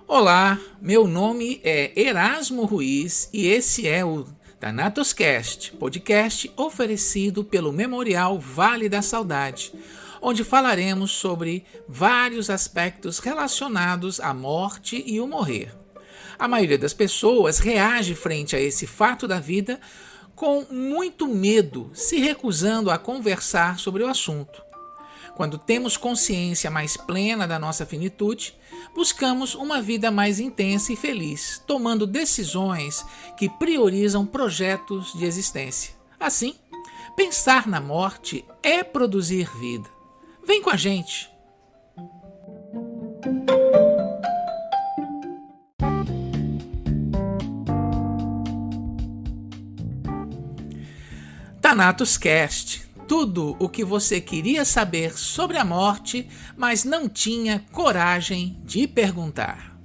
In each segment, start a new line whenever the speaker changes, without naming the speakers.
Olá, meu nome é Erasmo Ruiz e esse é o Thanatoscast, podcast oferecido pelo Memorial Vale da Saudade, onde falaremos sobre vários aspectos relacionados à morte e o morrer. A maioria das pessoas reage frente a esse fato da vida com muito medo, se recusando a conversar sobre o assunto. Quando temos consciência mais plena da nossa finitude, buscamos uma vida mais intensa e feliz, tomando decisões que priorizam projetos de existência. Assim, pensar na morte é produzir vida. Vem com a gente! Thanatos Cast. Tudo o que você queria saber sobre a morte, mas não tinha coragem de perguntar.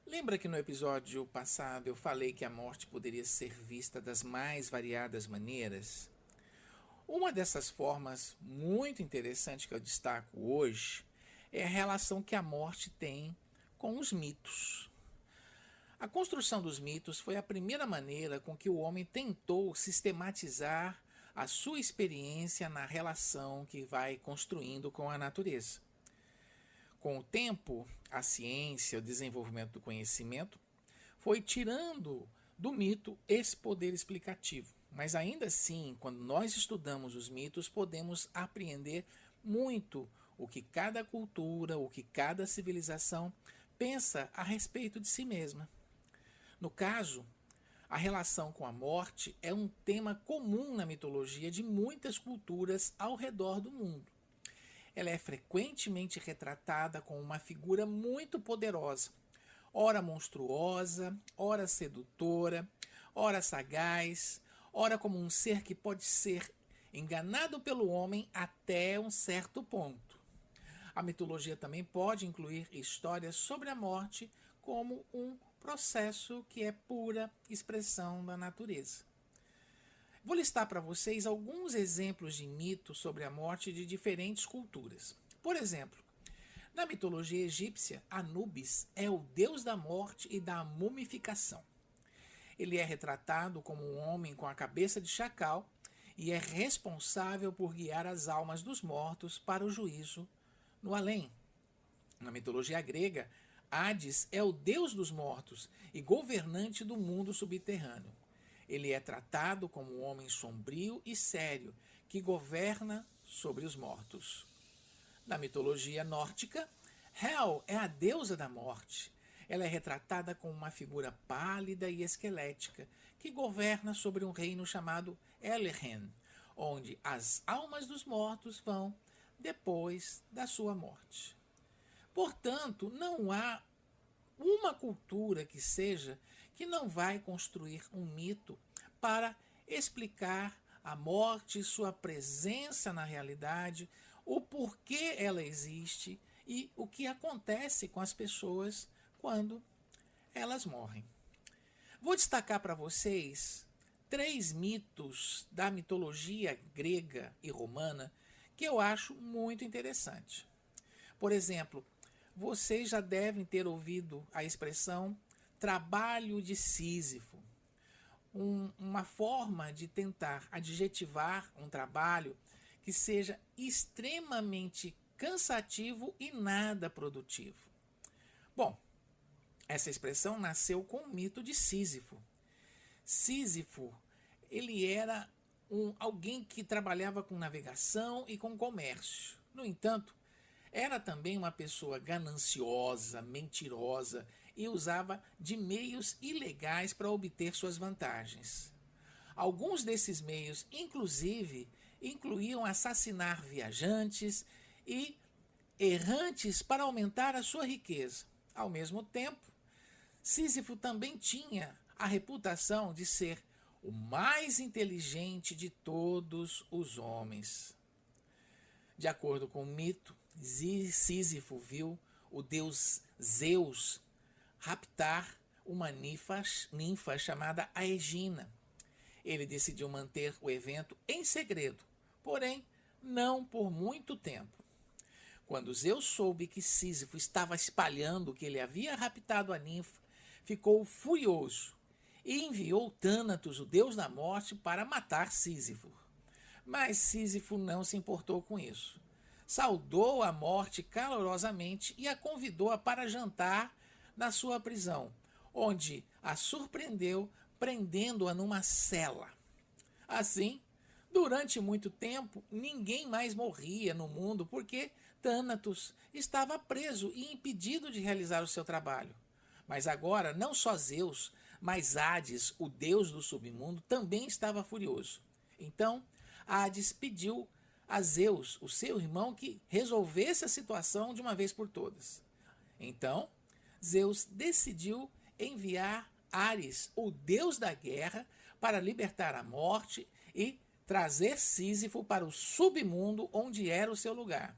Lembra que no episódio passado eu falei que a morte poderia ser vista das mais variadas maneiras? Uma dessas formas muito interessante que eu destaco hoje é a relação que a morte tem com os mitos. A construção dos mitos foi a primeira maneira com que o homem tentou sistematizar a sua experiência na relação que vai construindo com a natureza. Com o tempo, a ciência, o desenvolvimento do conhecimento, foi tirando do mito esse poder explicativo. Mas ainda assim, quando nós estudamos os mitos, podemos apreender muito o que cada cultura, o que cada civilização pensa a respeito de si mesma. No caso, a relação com a morte é um tema comum na mitologia de muitas culturas ao redor do mundo. Ela é frequentemente retratada como uma figura muito poderosa, ora monstruosa, ora sedutora, ora sagaz, ora como um ser que pode ser enganado pelo homem até um certo ponto. A mitologia também pode incluir histórias sobre a morte como um processo que é pura expressão da natureza. Vou listar para vocês alguns exemplos de mitos sobre a morte de diferentes culturas. Por exemplo, na mitologia egípcia, Anubis é o deus da morte e da mumificação. Ele é retratado como um homem com a cabeça de chacal e é responsável por guiar as almas dos mortos para o juízo no além. Na mitologia grega, Hades é o deus dos mortos e governante do mundo subterrâneo. Ele é tratado como um homem sombrio e sério que governa sobre os mortos. Na mitologia nórdica, Hel é a deusa da morte. Ela é retratada como uma figura pálida e esquelética que governa sobre um reino chamado Elhen, onde as almas dos mortos vão depois da sua morte. Portanto, não há uma cultura que seja que não vai construir um mito para explicar a morte, sua presença na realidade, o porquê ela existe e o que acontece com as pessoas quando elas morrem. Vou destacar para vocês 3 mitos da mitologia grega e romana que eu acho muito interessante. Por exemplo, vocês já devem ter ouvido a expressão trabalho de Sísifo. Uma forma de tentar adjetivar um trabalho que seja extremamente cansativo e nada produtivo. Bom, essa expressão nasceu com o mito de Sísifo. Sísifo, ele era alguém que trabalhava com navegação e com comércio. No entanto, era também uma pessoa gananciosa, mentirosa e usava de meios ilegais para obter suas vantagens. Alguns desses meios, inclusive, incluíam assassinar viajantes e errantes para aumentar a sua riqueza. Ao mesmo tempo, Sísifo também tinha a reputação de ser o mais inteligente de todos os homens. De acordo com o mito, Sísifo viu o deus Zeus raptar uma ninfa chamada Aegina. Ele decidiu manter o evento em segredo, porém não por muito tempo. Quando Zeus soube que Sísifo estava espalhando que ele havia raptado a ninfa, ficou furioso e enviou Tânatos, o deus da morte, para matar Sísifo. Mas Sísifo não se importou com isso. Saudou a morte calorosamente e a convidou-a para jantar na sua prisão, onde a surpreendeu prendendo-a numa cela. Assim, durante muito tempo, ninguém mais morria no mundo porque Tânatos estava preso e impedido de realizar o seu trabalho. Mas agora, não só Zeus, mas Hades, o deus do submundo, também estava furioso. Então, Hades pediu a Zeus, o seu irmão, que resolvesse a situação de uma vez por todas. Então, Zeus decidiu enviar Ares, o deus da guerra, para libertar a morte e trazer Sísifo para o submundo, onde era o seu lugar.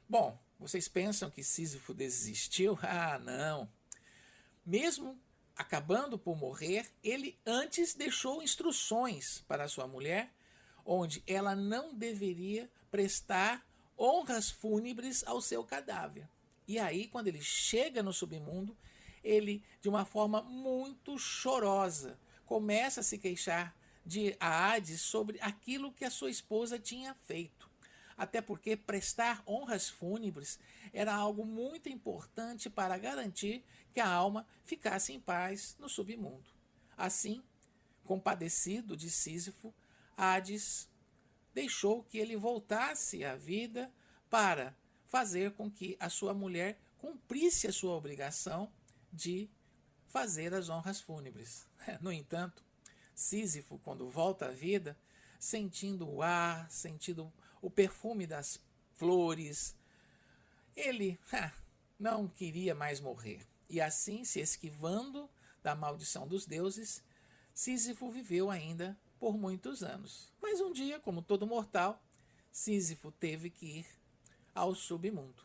Bom, vocês pensam que Sísifo desistiu? Ah, não. Mesmo acabando por morrer, ele antes deixou instruções para sua mulher, onde ela não deveria prestar honras fúnebres ao seu cadáver. E aí, quando ele chega no submundo, ele, de uma forma muito chorosa, começa a se queixar de Hades sobre aquilo que a sua esposa tinha feito. Até porque prestar honras fúnebres era algo muito importante para garantir que a alma ficasse em paz no submundo. Assim, compadecido de Sísifo, Hades deixou que ele voltasse à vida para fazer com que a sua mulher cumprisse a sua obrigação de fazer as honras fúnebres. No entanto, Sísifo, quando volta à vida, sentindo o ar, sentindo o perfume das flores, ele não queria mais morrer. E assim, se esquivando da maldição dos deuses, Sísifo viveu ainda por muitos anos. Mas um dia, como todo mortal, Sísifo teve que ir ao submundo.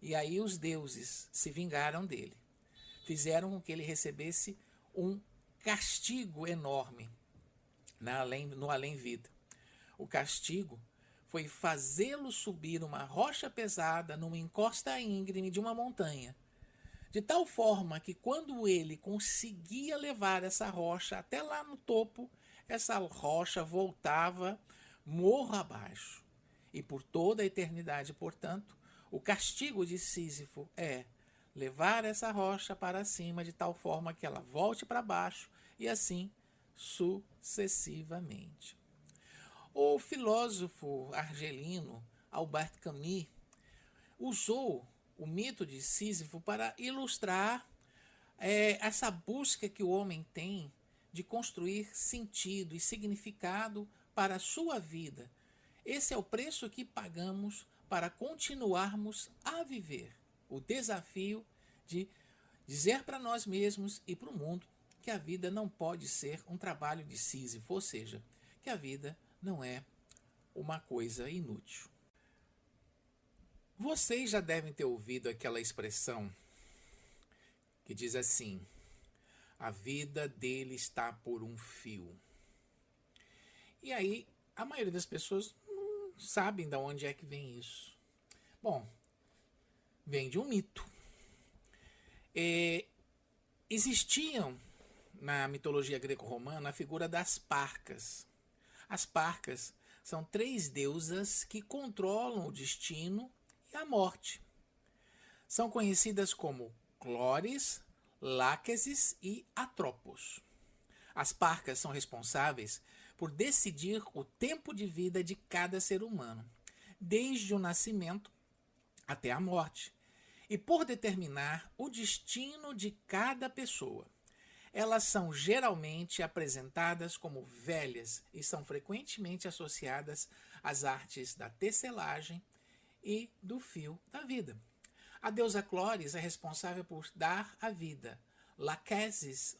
E aí os deuses se vingaram dele. Fizeram com que ele recebesse um castigo enorme no além-vida. O castigo foi fazê-lo subir uma rocha pesada numa encosta íngreme de uma montanha, de tal forma que quando ele conseguia levar essa rocha até lá no topo, essa rocha voltava morro abaixo. E por toda a eternidade, portanto, o castigo de Sísifo é levar essa rocha para cima de tal forma que ela volte para baixo e assim sucessivamente. O filósofo argelino Albert Camus usou o mito de Sísifo para ilustrar essa busca que o homem tem de construir sentido e significado para a sua vida. Esse é o preço que pagamos para continuarmos a viver. O desafio de dizer para nós mesmos e para o mundo que a vida não pode ser um trabalho de Sísifo, ou seja, que a vida não é uma coisa inútil. Vocês já devem ter ouvido aquela expressão que diz assim: a vida dele está por um fio. E aí, a maioria das pessoas não sabem de onde é que vem isso. Bom, vem de um mito. Existiam na mitologia greco-romana a figura das Parcas. As Parcas são 3 deusas que controlam o destino e a morte. São conhecidas como Clóris, Láquesis e Atropos. As Parcas são responsáveis por decidir o tempo de vida de cada ser humano, desde o nascimento até a morte, e por determinar o destino de cada pessoa. Elas são geralmente apresentadas como velhas e são frequentemente associadas às artes da tecelagem e do fio da vida. A deusa Clóris é responsável por dar a vida, Láquesis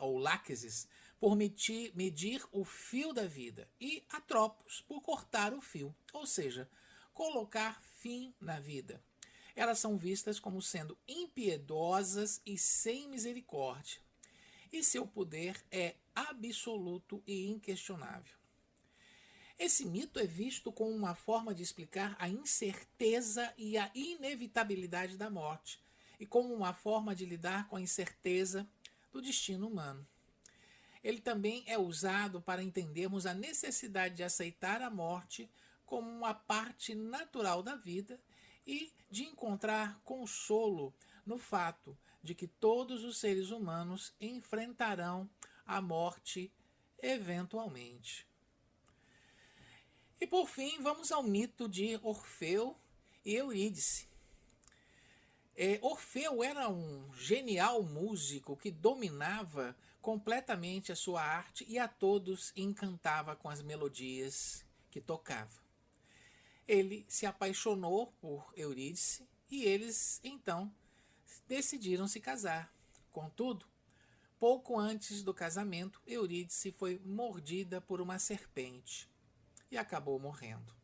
por medir o fio da vida e Atropos por cortar o fio, ou seja, colocar fim na vida. Elas são vistas como sendo impiedosas e sem misericórdia, e seu poder é absoluto e inquestionável. Esse mito é visto como uma forma de explicar a incerteza e a inevitabilidade da morte, e como uma forma de lidar com a incerteza do destino humano. Ele também é usado para entendermos a necessidade de aceitar a morte como uma parte natural da vida e de encontrar consolo no fato de que todos os seres humanos enfrentarão a morte eventualmente. E por fim, vamos ao mito de Orfeu e Eurídice. Orfeu era um genial músico que dominava completamente a sua arte e a todos encantava com as melodias que tocava. Ele se apaixonou por Eurídice e eles, então, decidiram se casar. Contudo, pouco antes do casamento, Eurídice foi mordida por uma serpente e acabou morrendo.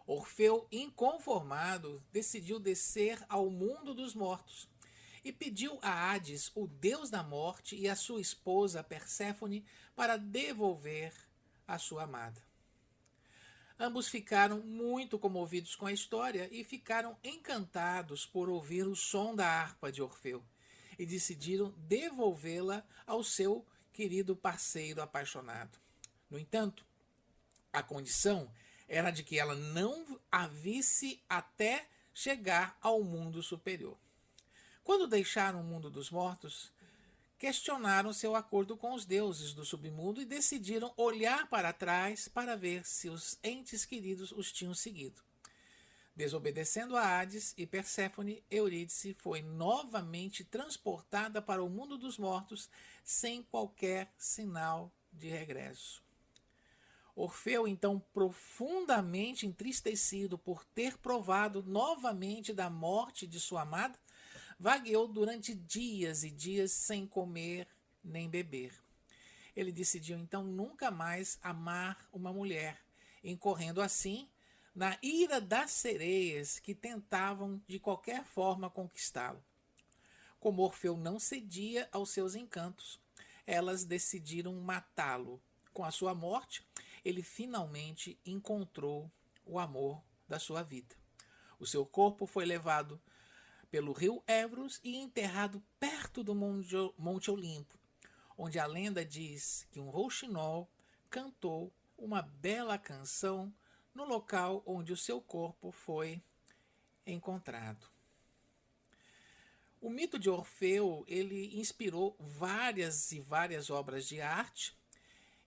Orfeu, inconformado, decidiu descer ao mundo dos mortos e pediu a Hades, o deus da morte, e a sua esposa Perséfone para devolver a sua amada. Ambos ficaram muito comovidos com a história e ficaram encantados por ouvir o som da harpa de Orfeu e decidiram devolvê-la ao seu querido parceiro apaixonado. No entanto, a condição era de que ela não a visse até chegar ao mundo superior. Quando deixaram o mundo dos mortos, questionaram seu acordo com os deuses do submundo e decidiram olhar para trás para ver se os entes queridos os tinham seguido. Desobedecendo a Hades e Perséfone, Eurídice foi novamente transportada para o mundo dos mortos sem qualquer sinal de regresso. Orfeu, então, profundamente entristecido por ter provado novamente da morte de sua amada, vagueou durante dias e dias sem comer nem beber. Ele decidiu então nunca mais amar uma mulher, incorrendo assim na ira das sereias que tentavam de qualquer forma conquistá-lo. Como Orfeu não cedia aos seus encantos, elas decidiram matá-lo. Com a sua morte, ele finalmente encontrou o amor da sua vida. O seu corpo foi levado pelo rio Évros e enterrado perto do Monte Olimpo, onde a lenda diz que um rouxinol cantou uma bela canção no local onde o seu corpo foi encontrado. O mito de Orfeu, ele inspirou várias e várias obras de arte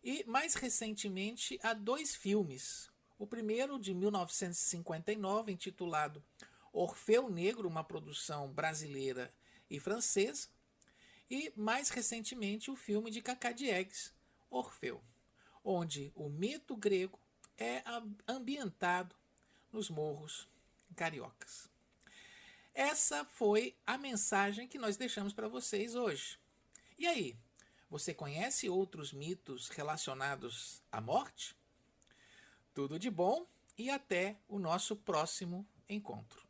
e, mais recentemente, há 2 filmes. O primeiro, de 1959, intitulado Orfeu Negro, uma produção brasileira e francesa, e, mais recentemente, o filme de Cacá Diegues, Orfeu, onde o mito grego é ambientado nos morros cariocas. Essa foi a mensagem que nós deixamos para vocês hoje. E aí, você conhece outros mitos relacionados à morte? Tudo de bom e até o nosso próximo encontro.